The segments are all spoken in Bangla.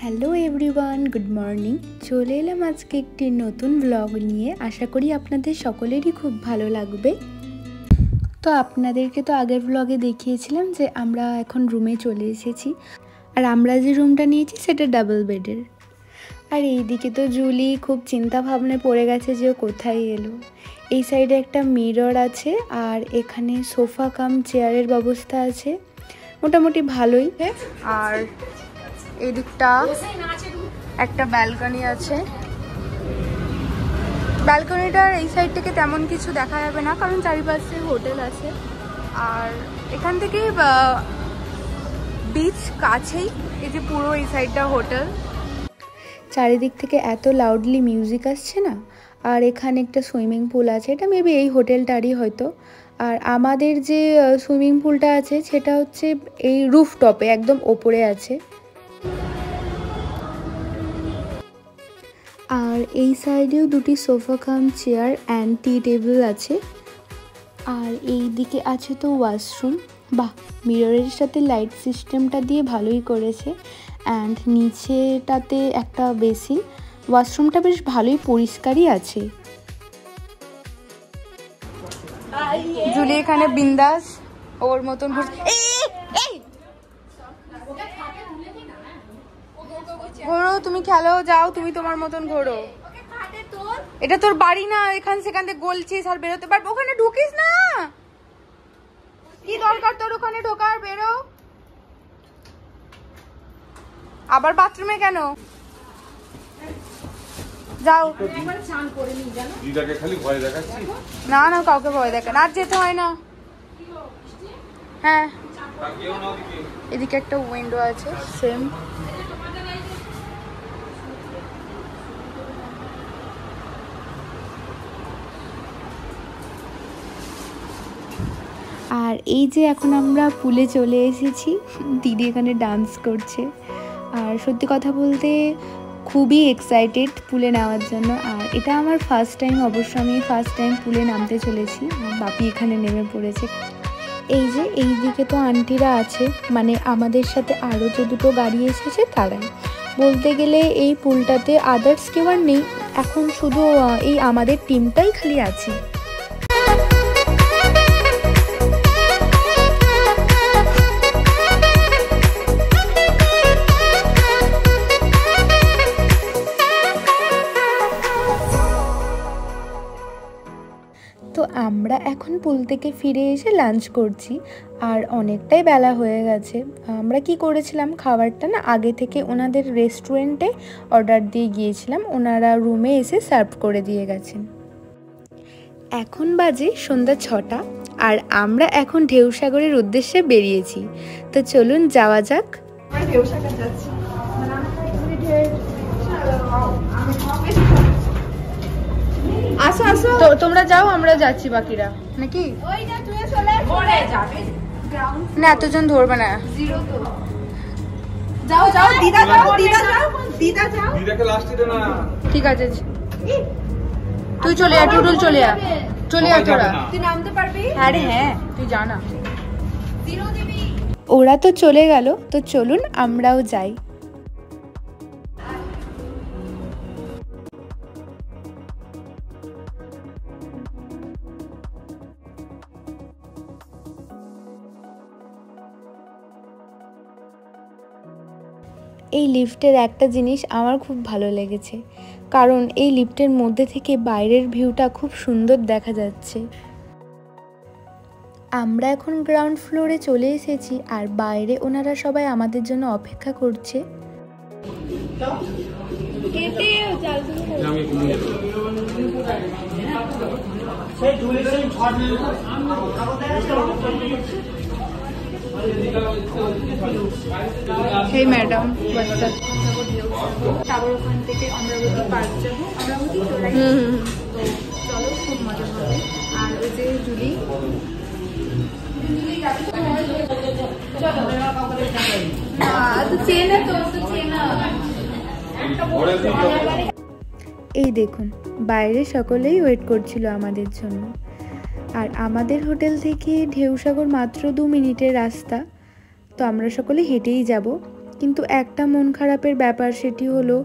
Hello everyone, good morning. চলে এলাম আজকে একটি নতুন ব্লগ নিয়ে। আশা করি আপনাদের সকলেরই খুব ভালো লাগবে। তো আপনাদেরকে তো আগের ব্লগে দেখিয়েছিলাম যে আমরা এখন রুমে চলে এসেছি, আর আমরা যে রুমটা নিয়েছি সেটা ডাবল বেডের। আর এইদিকে তো জুলি খুব চিন্তা ভাবনায় পড়ে গেছে যে ও কোথায় এলো। এই সাইডে একটা মিরর আছে, আর এখানে সোফা কাম চেয়ারের ব্যবস্থা আছে, মোটামুটি ভালোই। আর এই দিকটা একটা ব্যালকনি আছে। ব্যালকনিটার এই সাইড থেকে তেমন কিছু দেখা যাবে না, কারণ চারিপাশে হোটেল আছে। আর এখান থেকে বিচ কাছেই, এই যে পুরো এই সাইডটা হোটেল। চারিদিক থেকে এত লাউডলি মিউজিক আসছে না। আর এখানে একটা সুইমিং পুল আছে, এটা মেবি এই হোটেলটারই হয়তো। আর আমাদের যে সুইমিং পুলটা আছে সেটা হচ্ছে এই রুফটপে একদম ওপরে আছে। আর এই সাইডেও দুটি sofa cum chair and T table আছে। আর এই দিকে আছে তো ওয়াশরুম। বাহ, মিররের সাথে লাইট সিস্টেমটা দিয়ে ভালোই করেছে। অ্যান্ড নিচেটাতে একটা বেসিন। ওয়াশরুমটা বেশ ভালোই পরিষ্কারই আছে। জুলি এখানে বিন্দাস ওর মতন ঘোরো, তুমি খেলো, যাও তুমি তোমার মতন ঘোরো। এটা তোর বাড়ি না, এখান সেখান থেকে গলছিস আর বেরোতে পারবো। ওখানে ঢুকিস না, কি দরকার তোর ওখানে ঢোকার? বেরো। আবার বাথরুমে কেন? যাও। না না, কাউকে ভয় দেখে না, আর যেতে হয় না। হ্যাঁ, এদিকে একটা উইন্ডো আছে সেম। আর এই যে এখন আমরা পুলে চলে এসেছি, দিদি এখানে ডান্স করছে। আর সত্যি কথা বলতে খুবই এক্সাইটেড পুলে নামার জন্য। আর এটা আমার ফার্স্ট টাইম, অবশ্য আমি ফার্স্ট টাইম পুলে নামতে চলেছি। বাপি এখানে নেমে পড়েছে। এই যে এই দিকে তো আন্টিরা আছে, মানে আমাদের সাথে আরও যে দুটো গাড়ি এসেছে তারাই। বলতে গেলে এই পুলটাতে আদার্স কেউ আর নেই, এখন শুধু এই আমাদের টিমটাই খালি আছে। তো আমরা এখন পুল থেকে ফিরে এসে লাঞ্চ করছি। আর অনেকটাই বেলা হয়ে গেছে। আমরা কি করেছিলাম, খাবারটা না আগে থেকে ওনাদের রেস্টুরেন্টে অর্ডার দিয়ে গিয়েছিলাম, ওনারা রুমে এসে সার্ভ করে দিয়ে গেছেন। এখন বাজে সন্ধ্যা 6টা, আর আমরা এখন ঢেউসাগরের উদ্দেশ্যে বেরিয়েছি। তো চলুন যাওয়া যাক। ঢেউসাগর যাচ্ছি। আসো আসো, তো তোমরা যাও, আমরা যাচ্ছি বাকিরা নাকি? না, এতজন ধরবে না। যাও যাও, দিদা যাও, দিদা যাও, দিদা যাও, দিদাকে লাস্ট দিতে না। ঠিক আছে, তুই চলে আয়, টুটুল চলে আয়, চলে আয় তোরা। তুই নামতে পারবি? হ্যাঁ রে হ্যাঁ, তুই জানা। ওরা তো চলে গেল, তো চলুন আমরাও যাই। এই লিফটের একটা জিনিস আমার খুব ভালো লেগেছে, কারণ এই লিফটের মধ্যে থেকে বাইরের ভিউটা খুব সুন্দর দেখা যাচ্ছে। আমরা এখন গ্রাউন্ড ফ্লোরে চলে এসেছি, আর বাইরে ওনারা সবাই আমাদের জন্য অপেক্ষা করছে। হে ম্যাডাম, তারপর ওখান থেকে অমরাবতী পার্ক যাবো। অমরাবতী তো চলো, খুব মজা হবে। আর ওই যে জুলি, এই দেখুন বাইরে সকলেই ওয়েট করছিল আমাদের জন্য। আর আমাদের হোটেল থেকে ঢেউসাগর মাত্র 2 মিনিটের রাস্তা। তো আমরা সকলে হেঁটেই যাব। কিন্তু একটা মন খারাপের ব্যাপার, সেটি হলো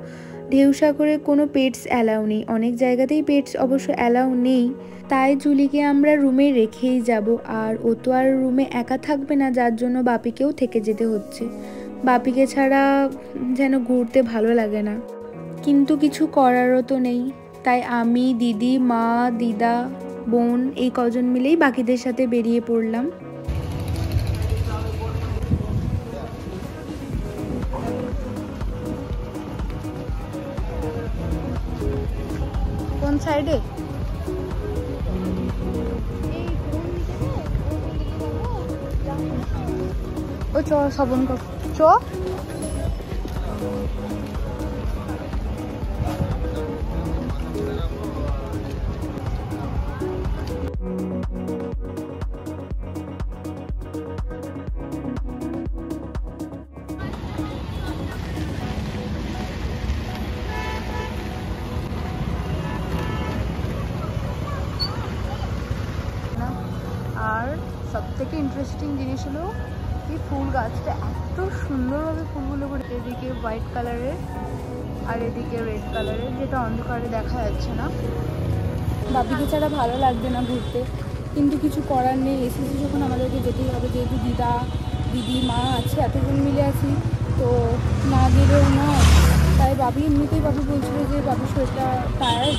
ঢেউসাগরে কোনো পেটস অ্যালাউ নেই। অনেক জায়গাতেই পেটস অবশ্য অ্যালাউ নেই, তাই জুলিকে আমরা রুমে রেখেই যাব। আর ও তো আর রুমে একা থাকবে না, যার জন্য বাপিকেও থেকে যেতে হচ্ছে। বাপিকে ছাড়া যেন ঘুরতে ভালো লাগে না, কিন্তু কিছু করারও তো নেই। তাই আমি, দিদি, মা, দিদা, বোন এই কজন মিলেই বাকিদের সাথে বেরিয়ে পড়লাম। কোন সাইডে? ও চ শ্রবণ কর চ। আর সবথেকে ইন্টারেস্টিং জিনিস হলো এই ফুল গাছটা এত সুন্দরভাবে ফুলগুলো করে, এদিকে হোয়াইট কালারের আর এদিকে রেড কালারের, যেটা অন্ধকারে দেখা যাচ্ছে না। বাপিকে ছাড়া ভালো লাগবে না ঘুরতে, কিন্তু কিছু করার নেই। এসেছি যখন আমাদেরকে যেতেই হবে, যেহেতু দিদা, দিদি, মা আছে, এতজন মিলে আছি, তো না গেলেও না। তাই বাপি এমনিতেই বাপি বলছিল যে বাপির শরীরটা টায়ার্ড।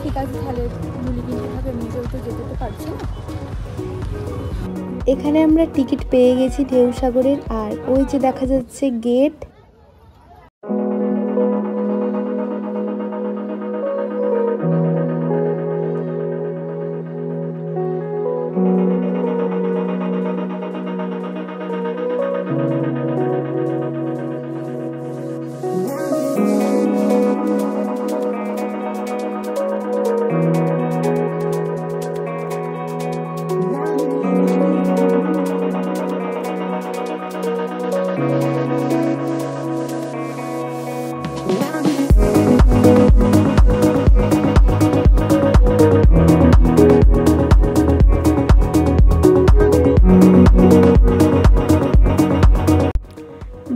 ঠিক আছে তাহলে গুলি কিনতে থাকে, নিজেও তো যেতে তো পারছি না। এখানে আমরা টিকিট পেয়ে গেছি ঢেউসাগরের, আর ওই যে দেখা যাচ্ছে গেট।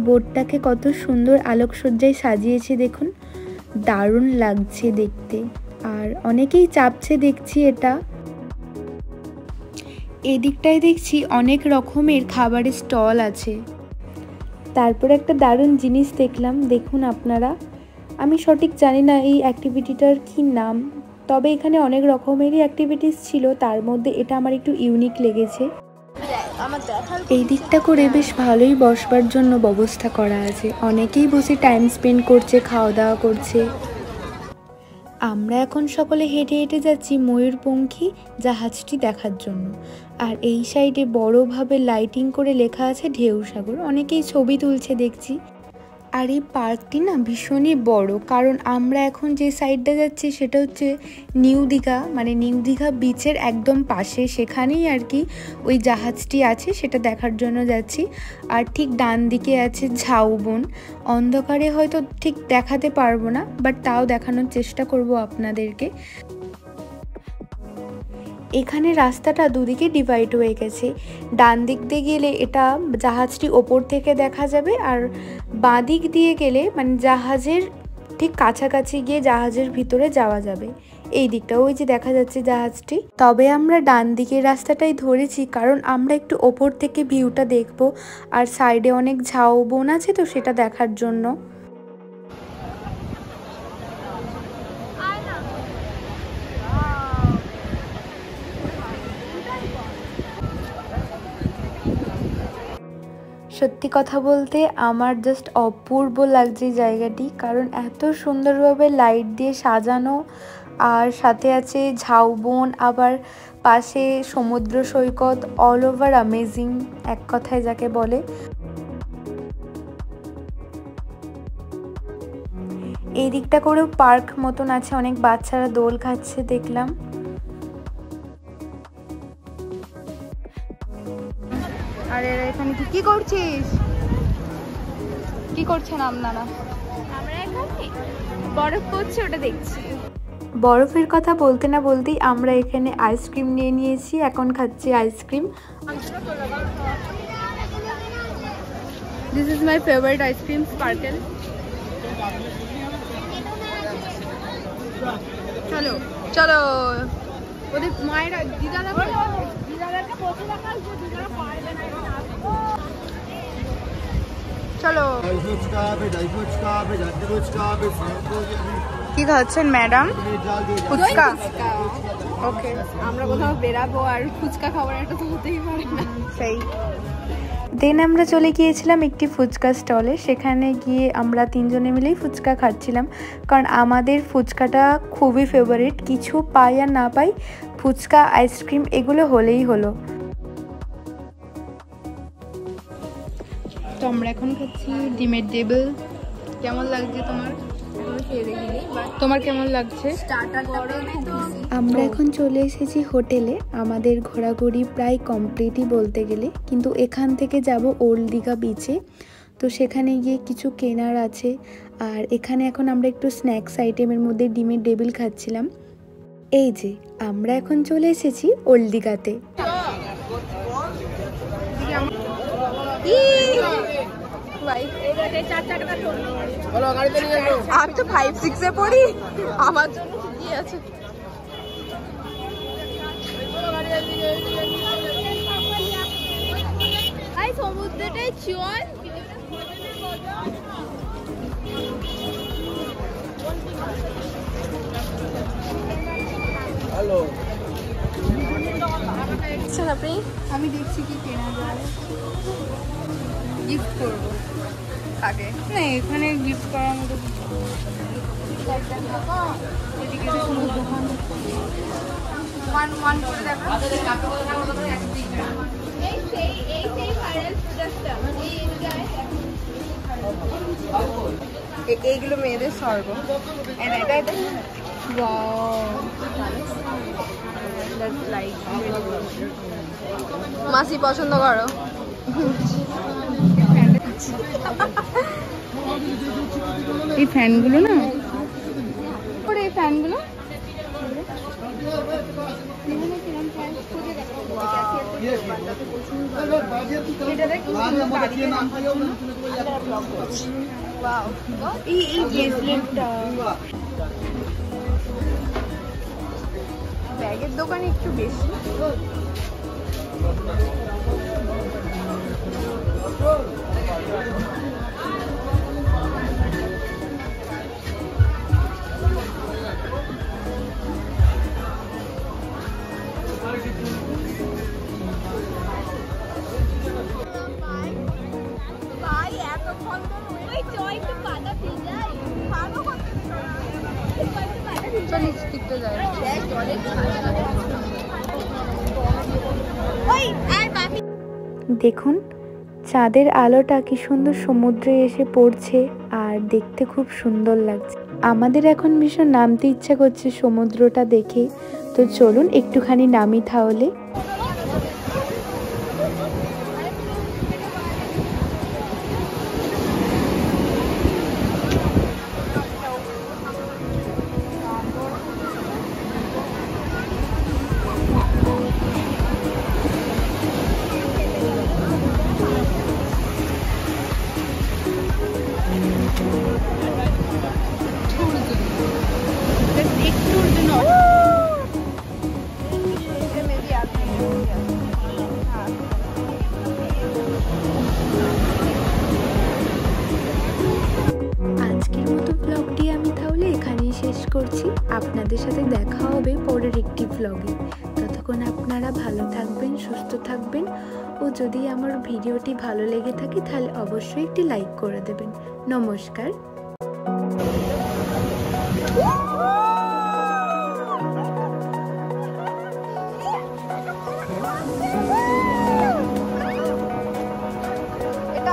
বোটটাকে কত সুন্দর আলোকসজ্জায় সাজিয়েছে দেখুন, দারুণ লাগছে দেখতে। আর অনেকেই চাপছে দেখছি এটা। এদিকটায় দেখছি অনেক রকমের খাবারের স্টল আছে। তারপর একটা দারুণ জিনিস দেখলাম, দেখুন আপনারা। আমি সঠিক জানি না এই অ্যাক্টিভিটিটার কি নাম, তবে এখানে অনেক রকমেরই অ্যাক্টিভিটিস ছিল, তার মধ্যে এটা আমার একটু ইউনিক লেগেছে। এই দিকটা করে বেশ ভালোই বসবার জন্য ব্যবস্থা করা আছে, অনেকেই বসে টাইম স্পেন্ড করছে, খাওয়া দাওয়া করছে। আমরা এখন সকলে হেঁটে হেঁটে যাচ্ছি ময়ূরপঙ্খী জাহাজটি দেখার জন্য। আর এই সাইডে বড়োভাবে লাইটিং করে লেখা আছে ঢেউসাগর, অনেকেই ছবি তুলছে দেখছি। আর এই পার্কটি না ভীষণই বড়, কারণ আমরা এখন যে সাইডটা যাচ্ছি সেটা হচ্ছে নিউ দীঘা, মানে নিউ দীঘা বিচের একদম পাশে, সেখানেই আর কি ওই জাহাজটি আছে, সেটা দেখার জন্য যাচ্ছি। আর ঠিক ডান দিকে আছে ঝাউবন। অন্ধকারে হয়তো ঠিক দেখাতে পারবো না, বাট তাও দেখানোর চেষ্টা করব আপনাদেরকে। এখানে রাস্তাটা দুদিকে ডিভাইড হয়ে গেছে, ডান দিক দিয়ে গেলে এটা জাহাজটি ওপর থেকে দেখা যাবে, আর বাঁ দিক দিয়ে গেলে মানে জাহাজের ঠিক কাছাকাছি গিয়ে জাহাজের ভিতরে যাওয়া যাবে। এই দিকটা ওই যে দেখা যাচ্ছে জাহাজটি। তবে আমরা ডান দিকের রাস্তাটাই ধরেছি, কারণ আমরা একটু ওপর থেকে ভিউটা দেখব, আর সাইডে অনেক ঝাউবন আছে তো সেটা দেখার জন্য। সত্যি কথা বলতে আমার জাস্ট অপূর্ব লাগছে জায়গাটি, কারণ এত সুন্দরভাবে লাইট দিয়ে সাজানো, আর সাথে আছে ঝাউবন, আবার পাশে সমুদ্র সৈকত, অল ওভার অ্যামেজিং এক কথায় যাকে বলে। এই দিকটা করেও পার্ক মতন আছে, অনেক বাচ্চারা দোল খাচ্ছে দেখলাম। আরে এখানে কি করছিস? কি করছেন আপনারা? আমরা এখানে বরফ পড়ছে ওটা দেখছি। বরফের কথা বলতে না বলতেই আমরা এখানে আইসক্রিম নিয়ে নিয়েছি, এখন খাচ্ছি ice cream. This is my favorite ice cream, Sparkle. চলো চলো ওদের মায়েরা দিদারা চলো কি খাচ্ছেন ম্যাডাম? ফুচকা। ওকে, আমরা কোথাও বেরাবো আর ফুচকা খাবার একটা তো হতেই পারে না। সেই দেন আমরা চলে গিয়েছিলাম একটি ফুচকা স্টলে। সেখানে গিয়ে আমরা তিনজনে মিলেই ফুচকা খাচ্ছিলাম, কারণ আমাদের ফুচকাটা খুবই ফেভারিট। কিছু পাই আর না পাই, ফুচকা আইসক্রিম এগুলো হলেই হলো। তো আমরা এখন খাচ্ছি ডিমের টেবিল। কেমন লাগছে তোমার? তোমার কেমন লাগছে? আমরা এখন চলে এসেছি হোটেলে। আমাদের ঘোরাঘুরি প্রায় কমপ্লিটই বলতে গেলে, কিন্তু এখান থেকে যাব ওল্ড দীঘা বিচে। তো সেখানে গিয়ে কিছু কেনার আছে। আর এখানে এখন আমরা একটু স্ন্যাক্স আইটেমের মধ্যে ডিমের টেবিল খাচ্ছিলাম। এই যে আমরা এখন চলে এসেছি ওল্ড দীঘাতে। আমি তো 5-6 এ পড়ি, আমার জন্য ঠিকই আছে। সমুদ্রটাই চল। হ্যালো, আপনি? আমি দেখছি কি কেনা যায়, গিফট করবো আগে। না, এখানে গিফট করার মতো এইগুলো মেয়েদের স্বর্গ। মাসি পছন্দ করো? এই ফ্যানগুলো না, এই ফ্যানগুলো ব্যাগের দোকানে একটু বেশি। দেখুন চাঁদের আলোটা কি সুন্দর সমুদ্রে এসে পড়ছে, আর দেখতে খুব সুন্দর লাগছে। আমাদের এখন ভীষণ নামতে ইচ্ছা করছে সমুদ্রটা দেখে। তো চলুন একটুখানি নামি তাহলে। আজকের মতো ব্লগটি আমি তাহলে এখানেই শেষ করছি। আপনাদের সাথে দেখা হবে পরের একটি ব্লগে। ততক্ষণ আপনারা ভালো থাকবেন, সুস্থ থাকবেন, ও যদি আমার ভিডিওটি ভালো লেগে থাকে তাহলে অবশ্যই একটি লাইক করে দেবেন। নমস্কার। এটা